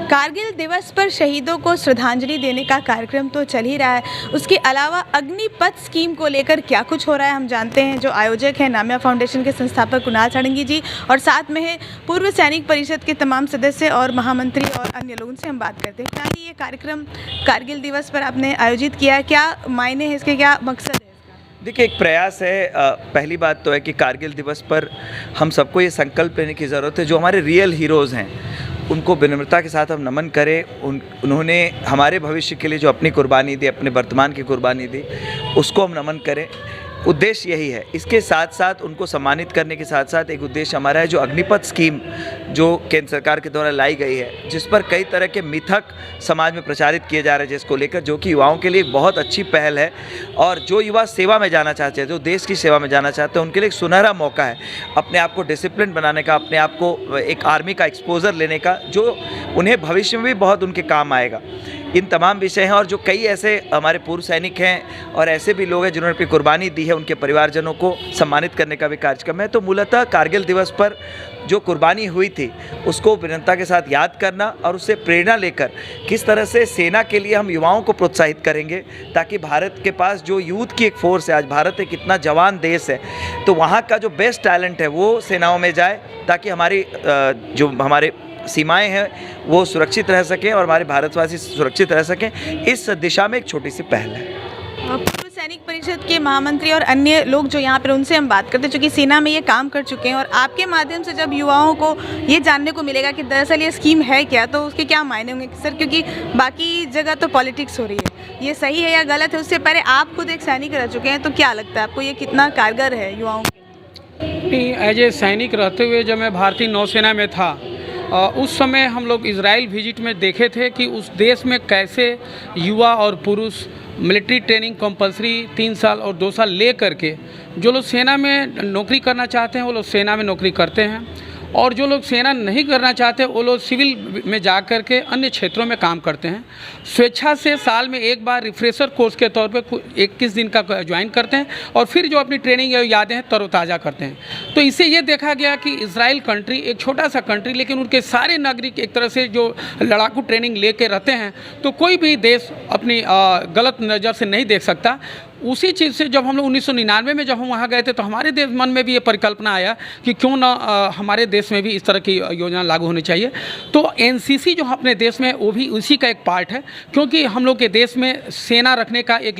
कारगिल दिवस पर शहीदों को श्रद्धांजलि देने का कार्यक्रम तो चल ही रहा है। उसके अलावा अग्निपथ स्कीम को लेकर क्या कुछ हो रहा है हम जानते हैं। जो आयोजक हैं नाम्या फाउंडेशन के संस्थापक कुणाल सारंगी जी, और साथ में है पूर्व सैनिक परिषद के तमाम सदस्य और महामंत्री और अन्य लोगों से हम बात करते हैं। क्या ये कार्यक्रम कारगिल दिवस पर आपने आयोजित किया है, क्या मायने हैं इसके, क्या मकसद है? देखिए, एक प्रयास है। पहली बात तो है कि कारगिल दिवस पर हम सबको ये संकल्प लेने की ज़रूरत है, जो हमारे रियल हीरोज़ हैं उनको विनम्रता के साथ हम नमन करें। उन्होंने हमारे भविष्य के लिए जो अपनी कुर्बानी दी, अपने वर्तमान की कुर्बानी दी, उसको हम नमन करें। उद्देश्य यही है। इसके साथ साथ उनको सम्मानित करने के साथ साथ एक उद्देश्य हमारा है, जो अग्निपथ स्कीम जो केंद्र सरकार के द्वारा लाई गई है, जिस पर कई तरह के मिथक समाज में प्रचारित किए जा रहे हैं, जिसको लेकर, जो कि युवाओं के लिए एक बहुत अच्छी पहल है। और जो युवा सेवा में जाना चाहते हैं, जो देश की सेवा में जाना चाहते हैं, उनके लिए एक सुनहरा मौका है अपने आप को डिसिप्लिन बनाने का, अपने आप को एक आर्मी का एक्सपोजर लेने का, जो उन्हें भविष्य में भी बहुत उनके काम आएगा। इन तमाम विषय हैं, और जो कई ऐसे हमारे पूर्व सैनिक हैं और ऐसे भी लोग हैं जिन्होंने अपनी कुर्बानी दी है, उनके परिवारजनों को सम्मानित करने का भी कार्यक्रम है। तो मूलतः कारगिल दिवस पर जो कुर्बानी हुई थी उसको विनम्रता के साथ याद करना, और उससे प्रेरणा लेकर किस तरह से सेना के लिए हम युवाओं को प्रोत्साहित करेंगे, ताकि भारत के पास जो यूथ की एक फोर्स है, आज भारत एक इतना जवान देश है, तो वहाँ का जो बेस्ट टैलेंट है वो सेनाओं में जाए, ताकि हमारी जो हमारे सीमाएं हैं वो सुरक्षित रह सकें और हमारे भारतवासी सुरक्षित रह सकें। इस दिशा में एक छोटी सी पहल है। पूर्व सैनिक परिषद के महामंत्री और अन्य लोग जो यहाँ पर, उनसे हम बात करते हैं, चूँकि सेना में ये काम कर चुके हैं, और आपके माध्यम से जब युवाओं को ये जानने को मिलेगा कि दरअसल ये स्कीम है क्या, तो उसके क्या मायने होंगे सर? क्योंकि बाकी जगह तो पॉलिटिक्स हो रही है, ये सही है या गलत है? उससे पहले आप खुद एक सैनिक रह चुके हैं, तो क्या लगता है आपको ये कितना कारगर है युवाओं के? एज ए सैनिक रहते हुए जब मैं भारतीय नौसेना में था, उस समय हम लोग इजराइल विजिट में देखे थे कि उस देश में कैसे युवा और पुरुष मिलिट्री ट्रेनिंग कंपलसरी 3 साल और 2 साल ले करके जो लोग सेना में नौकरी करना चाहते हैं वो लोग सेना में नौकरी करते हैं, और जो लोग सेना नहीं करना चाहते वो लोग सिविल में जा कर के अन्य क्षेत्रों में काम करते हैं। स्वेच्छा से साल में एक बार रिफ्रेशर कोर्स के तौर पे 21 दिन का ज्वाइन करते हैं, और फिर जो अपनी ट्रेनिंग या यादें हैं तरोताज़ा करते हैं। तो इससे ये देखा गया कि इजराइल कंट्री एक छोटा सा कंट्री, लेकिन उनके सारे नागरिक एक तरह से जो लड़ाकू ट्रेनिंग लेके रहते हैं, तो कोई भी देश अपनी गलत नज़र से नहीं देख सकता। उसी चीज़ से जब हम लोग 1999 में जब हम वहाँ गए थे, तो हमारे देश मन में भी ये परिकल्पना आया कि क्यों ना हमारे देश में भी इस तरह की योजना लागू होनी चाहिए। तो एनसीसी जो अपने देश में, वो भी उसी का एक पार्ट है, क्योंकि हम लोग के देश में सेना रखने का एक